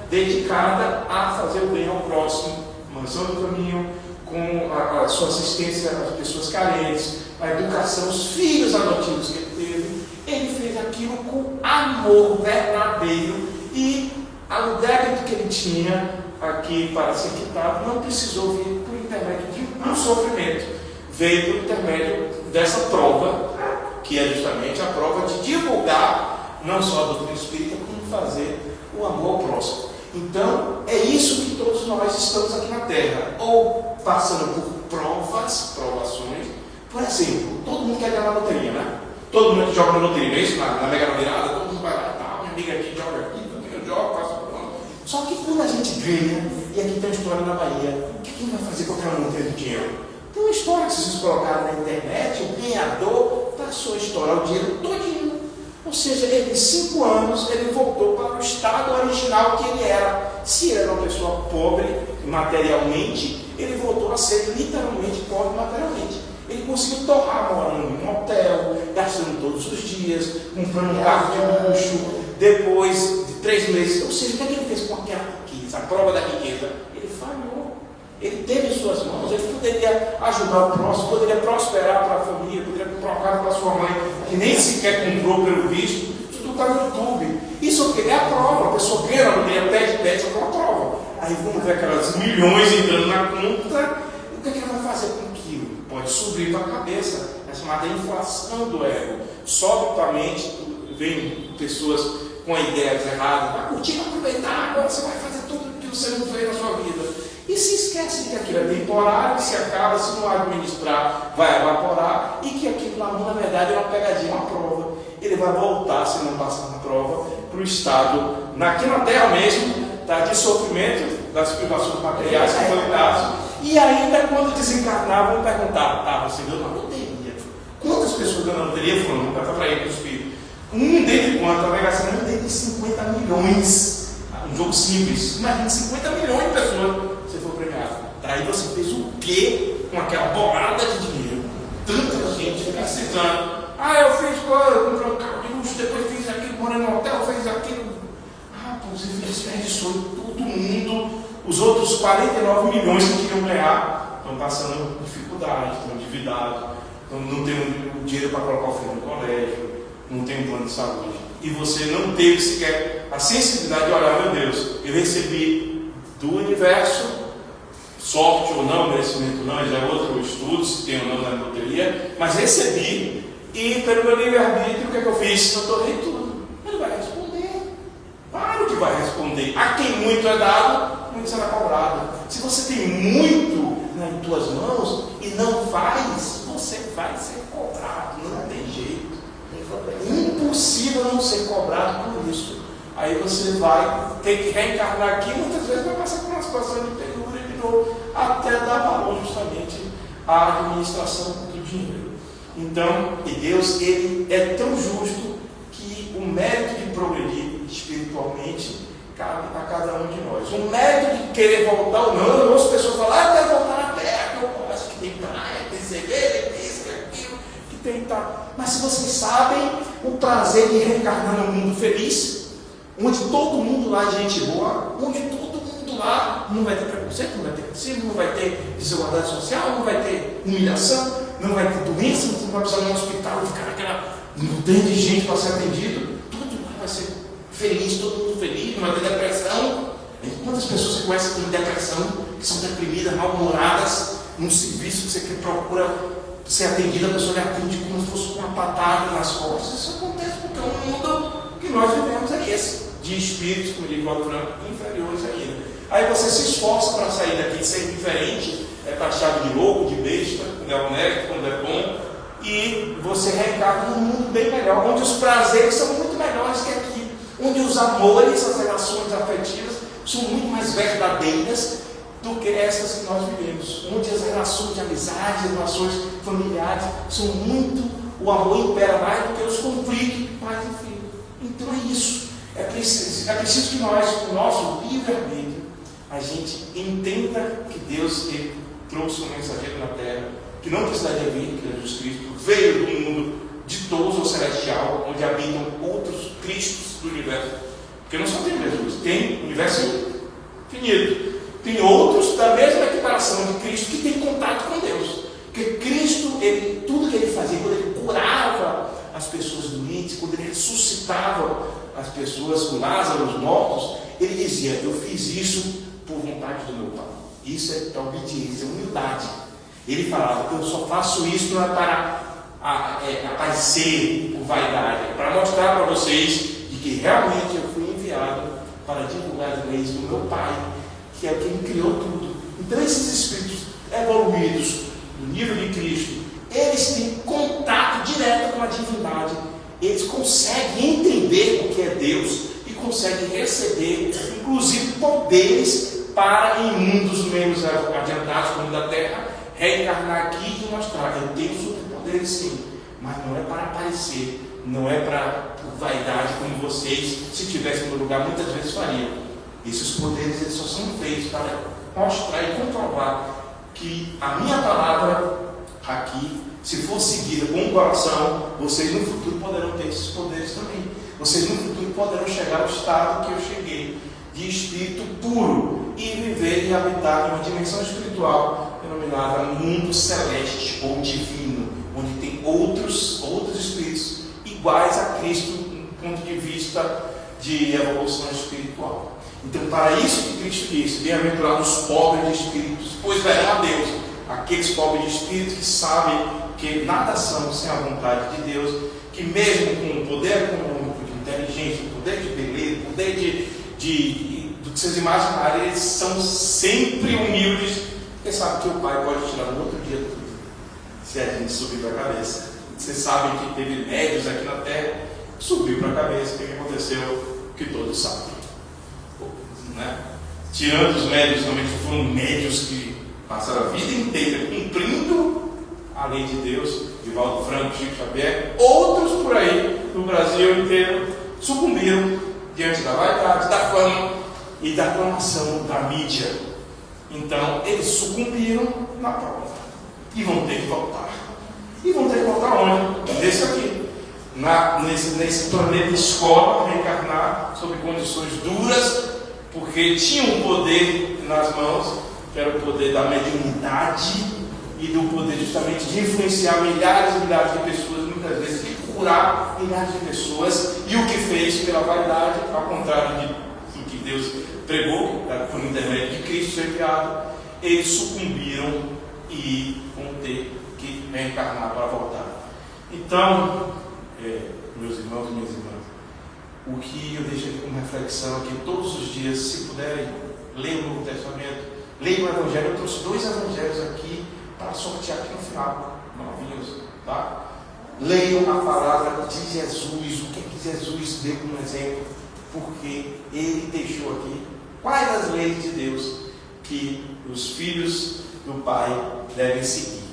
dedicada a fazer o bem ao próximo, mansão do caminho, com a sua assistência às pessoas carentes, a educação, os filhos adotivos que ele teve. Ele fez aquilo com amor verdadeiro e o débito que ele tinha aqui para ser quitado não precisou vir por intermédio de um sofrimento, veio por intermédio dessa prova, que é justamente a prova de divulgar não só a doutrina espírita, como fazer o amor ao próximo. Então, é isso que todos nós estamos aqui na Terra, ou passando por provações. Por exemplo, todo mundo quer ganhar na loteria, né? Todo mundo que joga na loteria, não é isso? Na mega virada, todo mundo vai lá e tal, minha amiga aqui joga aqui, também eu jogo, passo por lá. Só que quando a gente ganha, e aqui tem uma história na Bahia, o que vai fazer com aquela montanha de dinheiro? Tem uma história que vocês colocaram na internet, o ganhador passou a estourar o dinheiro todinho. Ou seja, ele, em 5 anos, ele voltou para o estado original que ele era. Se ele era uma pessoa pobre materialmente, ele voltou a ser literalmente pobre materialmente. Ele conseguiu torrar morando em um hotel, gastando todos os dias, comprando um carro de luxo, depois de 3 meses. Ou seja, o que é que ele fez com aquela riqueza, a prova da riqueza? Ele falhou. Ele teve em suas mãos, ele poderia ajudar o próximo, poderia prosperar para a família, poderia comprar uma casa para sua mãe, que nem sequer comprou pelo visto. Isso tudo está no YouTube. Isso é a prova. A pessoa ganha, não tem pede, só com a prova. Aí vamos ver aquelas milhões entrando na conta. O que é que ela vai fazer com aquilo? Pode subir para a cabeça. É chamada inflação do ego. Sobe para a mente, vem pessoas com ideias erradas. Vai curtir, vai aproveitar, agora você vai fazer tudo o que você não fez na sua vida. E se esquece de que aquilo é temporário, que se acaba, se não administrar, vai evaporar, e que aquilo lá, na verdade, é uma pegadinha, uma prova. Ele vai voltar, se não passar na prova, para o estado, aqui na Terra mesmo, tá, de sofrimento, das privações materiais, que foi o caso. E ainda, quando desencarnar, vão perguntar: você ganhou na loteria? Quantas pessoas ganham na loteria? Vamos perguntar para ele, para o espírito. Um dentre quantos? A Mega Sena, um dentre 50 milhões. Um jogo simples. Imagina 50 milhões de pessoas. Aí você fez o quê com aquela bolada de dinheiro? Tanta gente precisando. Eu fiz coisa, eu comprei um carro de luxo, depois fiz aquilo, morei no hotel, fez aquilo. Você desperdiçou todo mundo. Os outros 49 milhões que queriam ganhar estão passando dificuldade, estão endividados, não tem dinheiro para colocar o filho no colégio, não tem um plano de saúde. E você não teve sequer a sensibilidade de olhar: meu Deus, eu recebi do universo. Sorte ou não, merecimento ou não, já é outro estudo, se tem ou não na loteria, mas recebi, e pelo meu livre-arbítrio, o que é que eu fiz? Eu torrei tudo. Ele vai responder. Claro que vai responder. A quem muito é dado, muito será cobrado. Se você tem muito nas tuas mãos e não faz, você vai ser cobrado. Não tem jeito. Impossível não ser cobrado por isso. Aí você vai ter que reencarnar aqui, muitas vezes vai passar por uma situação de penúria, até dar valor justamente à administração do dinheiro. Então, e Deus, ele é tão justo que o mérito de progredir espiritualmente cabe a cada um de nós. O mérito de querer voltar ou não, eu ouço pessoas falar: eu quero voltar na Terra, que eu gosto, que tem praia, tem cerveja, tem isso, tem aquilo, que tem tal. Mas se vocês sabem o prazer de reencarnar num mundo feliz, onde todo mundo lá é gente boa, onde todo mundo lá não vai ter preconceito, não vai ter racismo, não vai ter desigualdade social, não vai ter humilhação, não vai ter doença, você não vai precisar ir no hospital e ficar naquela montanha de gente para ser atendido. Tudo lá vai ser feliz, todo mundo feliz, não vai ter depressão. Quantas pessoas você conhece que têm depressão, que são deprimidas, mal-humoradas, num serviço que você procura ser atendida, a pessoa lhe atende como se fosse com uma patada nas costas? Isso acontece porque o mundo que nós vivemos é esse, de espíritos, como diz o Franco, inferiores ainda. Aí você se esforça para sair daqui, ser diferente, é taxado de louco, de besta, quando é honesto, quando é bom, e você reencarna num mundo bem melhor, onde os prazeres são muito melhores que aqui, onde os amores, as relações afetivas são muito mais verdadeiras do que essas que nós vivemos, onde as relações de amizade, as relações familiares são muito, o amor impera mais do que os conflitos, mas enfim. Então é isso. É preciso que nós, com o nosso livre-arbítrio, a gente entenda que Deus trouxe um mensageiro na terra, que não precisaria vir, que Jesus Cristo veio do mundo ditoso ou celestial, onde habitam outros Cristos do universo. Porque não só tem Jesus, tem universo infinito. Tem outros da mesma equiparação de Cristo que tem contato com Deus. Porque Cristo, tudo que ele fazia, quando ele curava as pessoas doentes, quando ele ressuscitava as pessoas com Lázaro, os mortos, ele dizia: eu fiz isso por vontade do meu Pai. Isso é obediência, é humildade. Ele falava: eu só faço isso não é para aparecer por vaidade, é para mostrar para vocês de que realmente eu fui enviado para divulgar as leis do meu Pai, que é quem criou tudo. Então esses espíritos evoluídos no nível de Cristo, eles têm contato direto com a divindade, eles conseguem entender o que é Deus e conseguem receber inclusive poderes para, em mundos menos adiantados como o da Terra, reencarnar aqui e mostrar: eu tenho superpoderes sim, mas não é para aparecer, não é para por vaidade, como vocês, se estivessem no lugar, muitas vezes fariam. Esses poderes eles só são feitos para mostrar e comprovar que a minha palavra aqui, se for seguida com o coração, vocês no futuro poderão ter esses poderes também. Vocês no futuro poderão chegar ao estado que eu cheguei, de espírito puro, e viver e habitar em uma dimensão espiritual denominada mundo celeste ou divino, onde tem outros espíritos iguais a Cristo do ponto de vista de evolução espiritual. Então, para isso que Cristo disse: bem-aventurados os pobres de espíritos, pois verão a Deus. Aqueles pobres de espírito que sabem que nada são sem a vontade de Deus, que mesmo com o poder econômico, de inteligência, poder de beleza, poder do que vocês imaginarem, eles são sempre humildes, porque sabem que o Pai pode tirar no outro dia tudo, se a gente subir para a cabeça. Vocês sabem que teve médios aqui na Terra, subiu para a cabeça. O que aconteceu? Que todos sabem. Né? Tirando os médios, realmente foram médios que passaram a vida inteira cumprindo a lei de Deus, Divaldo Franco, Chico Xavier, outros por aí no Brasil inteiro sucumbiram diante da vaidade, da fama e da aclamação da mídia. Então eles sucumbiram na prova e vão ter que voltar. E vão ter que voltar onde? Nesse aqui, nesse planeta escola, reencarnar sob condições duras, porque tinha um poder nas mãos, que era o poder da mediunidade e do poder justamente de influenciar milhares e milhares de pessoas, muitas vezes de curar milhares de pessoas. E o que fez pela vaidade, ao contrário do que Deus pregou por intermédio de Cristo ser enviado, eles sucumbiram e vão ter que reencarnar para voltar. Então, meus irmãos e minhas irmãs, o que eu deixo aqui como reflexão é que todos os dias, se puderem, leiam o Novo Testamento, leiam o Evangelho. Eu trouxe 2 evangelhos aqui para sortear aqui no final, novinhos, tá? Leiam a palavra de Jesus, o que Jesus deu como exemplo, porque Ele deixou aqui quais as leis de Deus que os filhos do Pai devem seguir,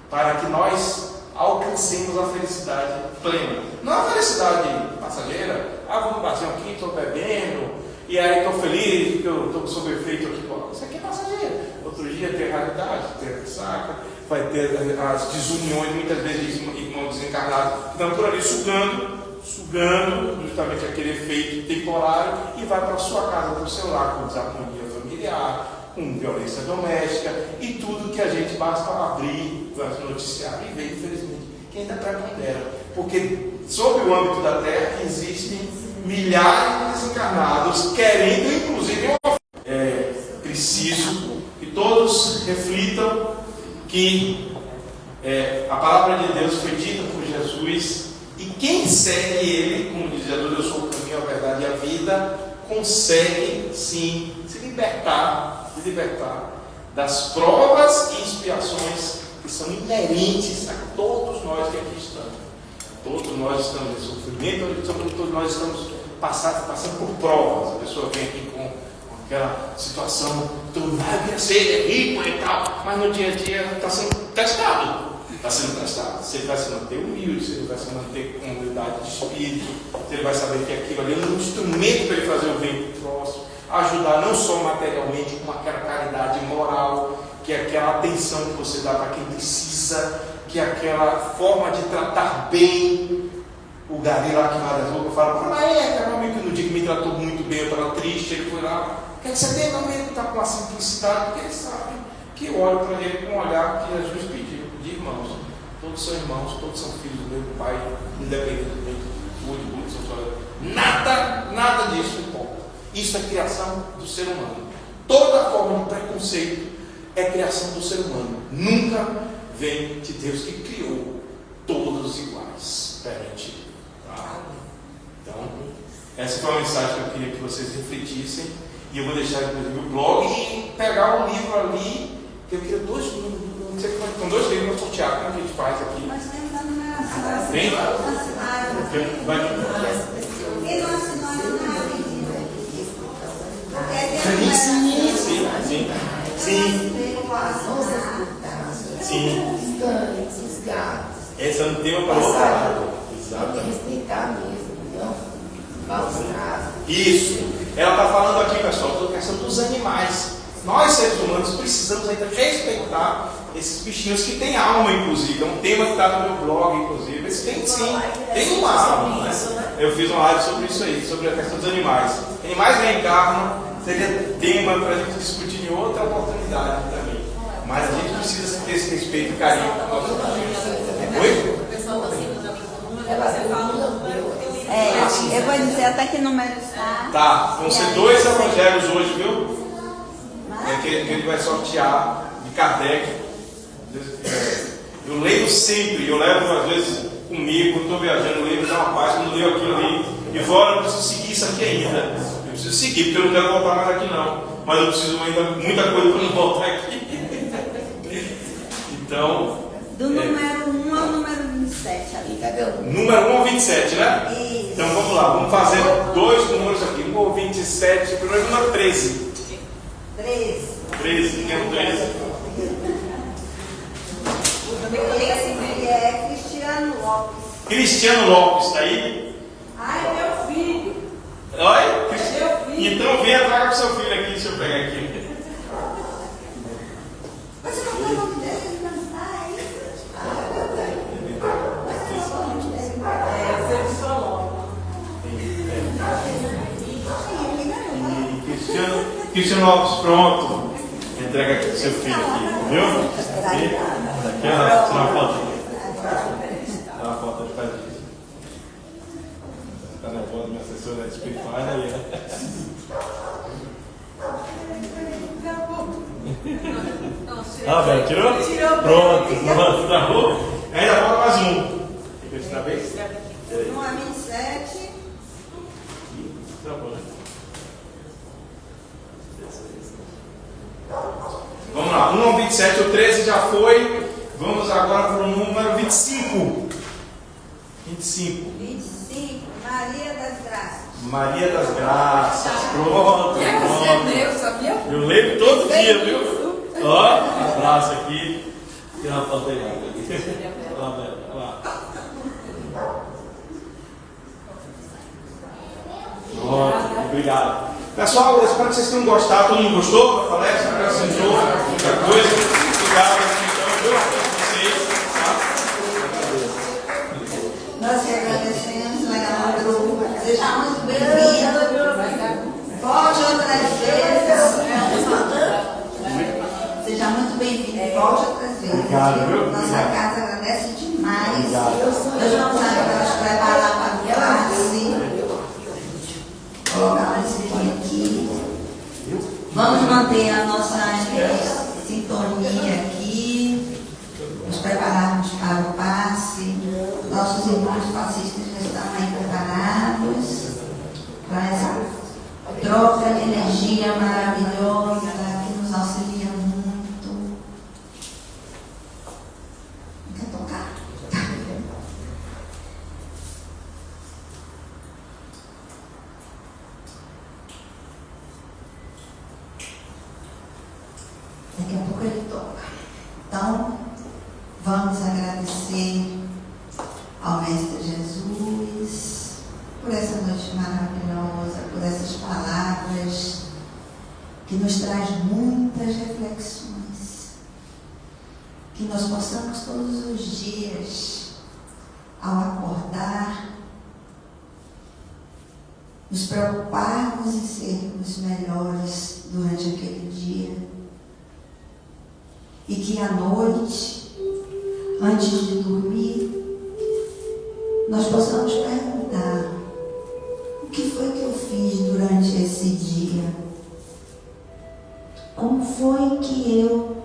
para que nós alcancemos a felicidade plena. Não a felicidade passageira: vou no barzinho aqui, estou bebendo, e aí estou feliz porque eu estou sob efeito aqui. Isso aqui é passageiro. Outro dia tem realidade, tem ressaca, vai ter as desuniões, muitas vezes irmãos desencarnados que estão por ali sugando justamente aquele efeito temporário, e vai para a sua casa, para o seu lar, com desarmonia familiar, com violência doméstica e tudo que a gente basta abrir o noticiário e ver, infelizmente, que ainda prepondera. Porque sob o âmbito da Terra existem milhares de desencarnados querendo, inclusive, preciso que todos reflitam que a palavra de Deus foi dita por Jesus, e quem segue Ele, como diz Jesus: eu sou o caminho, a verdade e a vida, consegue sim se libertar das provas e expiações que são inerentes a todos nós que aqui estamos. Todos nós estamos em sofrimento, todos nós estamos passando por provas. A pessoa vem aqui com aquela situação: eu quero ser rico e tal, mas no dia a dia está sendo testado. Se ele vai se manter humilde, se ele vai se manter com humildade de espírito, se ele vai saber que aquilo ali é um instrumento para ele fazer o bem próximo, ajudar não só materialmente, com aquela caridade moral que é aquela atenção que você dá para quem precisa, que é aquela forma de tratar bem o Gari lá que vai das roupas. Fala, meu amigo, que no dia que me tratou muito bem, eu estava triste, ele foi lá, o que é que você tem, meu amigo? Está com uma simplicidade, porque ele sabe que eu olho para ele com um olhar que Jesus pediu, de irmãos. Todos são irmãos, todos são filhos do mesmo Pai, independentemente do seu nada disso importa. Isso é criação do ser humano. Toda forma de preconceito é criação do ser humano. Nunca vem de Deus que criou todos iguais perante Ele. Tá? Então, essa foi a mensagem que eu queria que vocês refletissem. E eu vou deixar inclusive o blog e pegar um livro ali, que eu queria dois livros, não sei como é, com 2 livros para sortear, como a gente faz aqui. Nós temos a numeração. Tem? Vai. Ele não assinou a numeração. Sim. Esse é um tema para outra. Exatamente. Respeitar mesmo, não falsificar. Isso. Ela está falando aqui, pessoal, da questão dos animais. Nós, seres humanos, precisamos ainda respeitar esses bichinhos que têm alma, inclusive. É um tema que está no meu blog, inclusive. Eles têm sim, tem uma alma. Né? Eu fiz uma live sobre isso aí, sobre a questão dos animais. Animais reencarnam, seria tema para a gente discutir em outra oportunidade também. Mas a gente precisa ter esse respeito e carinho com os nossos bichinhos. Oi? O pessoal está seguindo a minha você fala o número. Eu vou dizer até que número está. Tá, vão ser 2 evangelhos hoje, viu? Que ele vai sortear de Kardec. Eu leio sempre, eu levo às vezes comigo, quando estou viajando, eu leio, me dá uma paz, quando eu leio aquilo ali, e fora eu preciso seguir isso aqui ainda. Eu preciso seguir, porque eu não quero voltar mais aqui não. Mas eu preciso ainda muita coisa para não voltar aqui. Então. Do número 1 ao número 27 ali. Cadê o Número 1 ao 27, né? Isso. Então vamos lá, vamos fazer 2 números aqui. 1 ao 27, primeiro número 13. 13, quem é o 13? Ele é Cristiano Lopes. Cristiano Lopes, está aí? Ai, meu filho. Oi? Meu filho. Então venha, traga para o seu filho aqui, deixa eu pegar aqui. Mas você não tem o nome dele? Ele não está aí. Você falou. Cristiano Lopes, pronto. Entrega aqui para o seu filho aqui, viu? Aqui, ó, tirar uma foto. Tirar uma foto de fazer. Está na voz da minha assessora espiritual, né? Ah, velho, tirou? Pronto, tá bom? Ainda falta mais um. Quer que eu na vez? 1 a 27. Tá bom. Vamos lá, 1 ao 27, o 13 já foi. Vamos agora para o número 25. 25. 25. Maria das Graças. Maria das Graças. Pronto. Você sabia? Eu leio todo dia, viu? Ó, abraço aqui. Tira uma foto aí. Olha lá, velho. Olha lá. Pronto, obrigado. Pessoal, eu espero que vocês tenham gostado. Todo mundo gostou da palestra? Acrescentou muita coisa. Obrigado. Então, eu agradeço vocês. Nós que agradecemos, Leandro. Seja muito bem-vindo. Volte outras vezes. Seja muito bem-vindo. Volte outras vezes. Obrigado, viu? Nossa Obrigado. casa agradece demais. Obrigado. Nós vamos agora preparar para a classe. Colocar esse fone aqui. Vamos manter a nossa sintonia aqui. Nos prepararmos para o passe. Nossos irmãos passistas já estão aí preparados para essa troca de energia maravilhosa que nos auxilia muito. Quer tocar? Daqui a pouco ele toca. Então, vamos agradecer ao Mestre Jesus por essa noite maravilhosa, por essas palavras que nos traz muitas reflexões. que nós possamos todos os dias, ao acordar, nos preocuparmos em sermos melhores durante aquele dia. E que à noite, antes de dormir, nós possamos perguntar: o que foi que eu fiz durante esse dia? Como foi que eu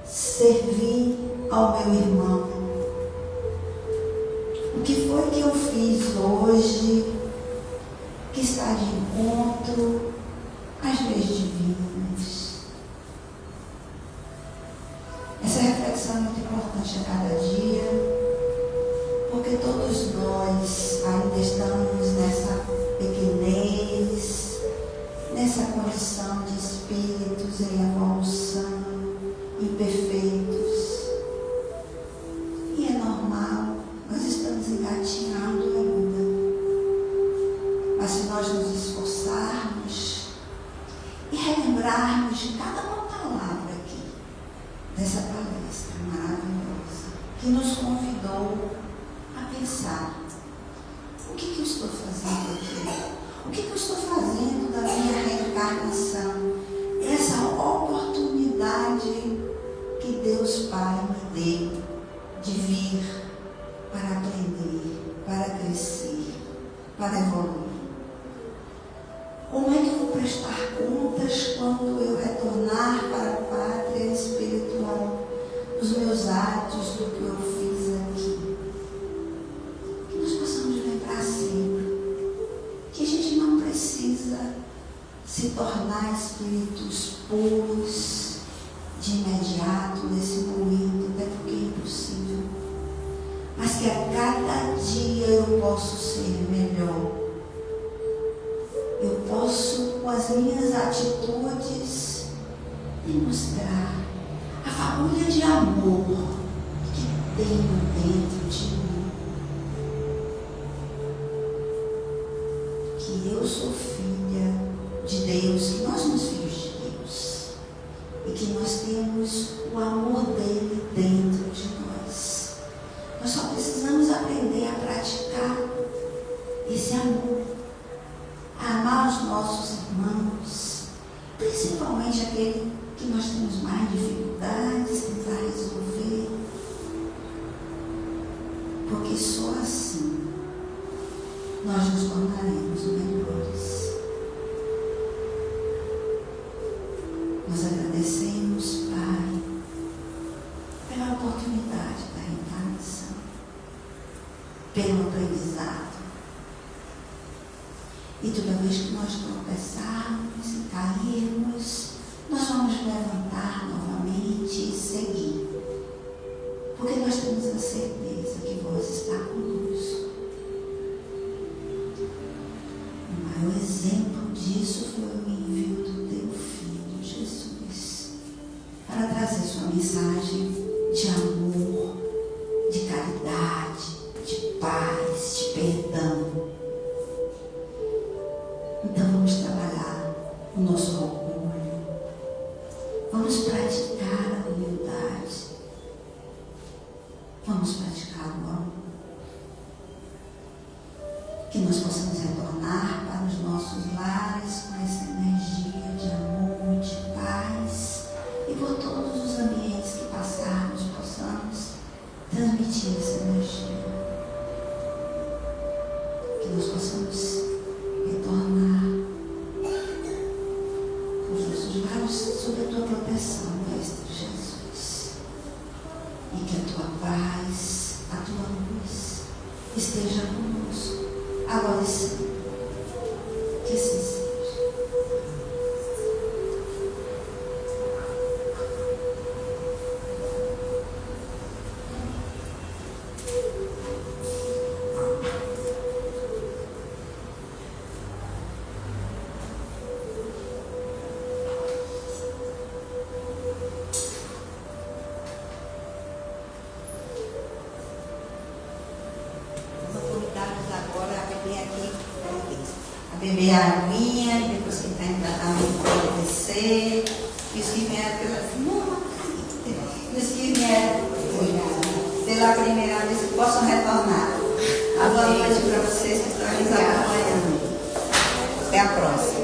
servi ao meu irmão? O que foi que eu fiz hoje que está de encontro às leis divinas? Essa reflexão é muito importante a cada dia, porque todos nós ainda estamos nessa pequenez, nessa condição de espíritos em evolução, imperfeitos. E é normal, nós estamos engatinhando ainda. Mas se nós nos esforçarmos e relembrarmos de cada uma palavra aqui, dessa palestra maravilhosa, que nos convidou a pensar: o que eu estou fazendo aqui? O que eu estou fazendo da minha reencarnação? Essa oportunidade que Deus Pai me deu de vir para aprender, para crescer, para evoluir. Como é que eu vou prestar contas quando eu retornar para a pátria espiritual dos meus atos, do que eu fiz aqui? Que nós possamos lembrar sempre que a gente não precisa se tornar espíritos puros de imediato, nesse momento, até porque é impossível. Mas que a cada dia eu posso ser melhor. Eu posso, com as minhas atitudes, demonstrar a fagulha de amor que tenho dentro de mim. Que eu sou filha de Deus, que nós somos filhos de Deus. E que nós temos o amor dele dentro de nós. Nós só precisamos aprender a praticar esse amor. A amar os nossos irmãos, principalmente aquele que nós temos mais dificuldades, tentar resolver. Porque só assim nós nos tornaremos melhores. Nós agradecemos, Pai, pela oportunidade da reencarnação, pelo aprendizado. E toda vez que nós tropeçarmos e cairmos, nós vamos levantar novamente e seguir. Porque nós temos a certeza que vós está conosco. O maior exemplo disso foi o envio do teu Filho, Jesus, para trazer sua mensagem de amor, de caridade, de paz, de perdão. Então vamos trabalhar o nosso orgulho, vamos praticar a humildade, vamos praticar o amor, que nós possamos retornar para os nossos lares com essa energia de amor, de paz, e por todos os ambientes que passarmos possamos transmitir essa energia, que nós possamos retornar com os nossos lares sob a tua proteção, Mestre Jesus, e que a tua paz, a tua luz esteja conosco, agora e sempre, que assim seja. Beber a aguinha, e depois que está em tratamento pode descer. E os que vieram pela... Não, e os que vieram pela primeira vez, que possam retornar. Boa noite para vocês que estão nos acompanhando. Até a próxima.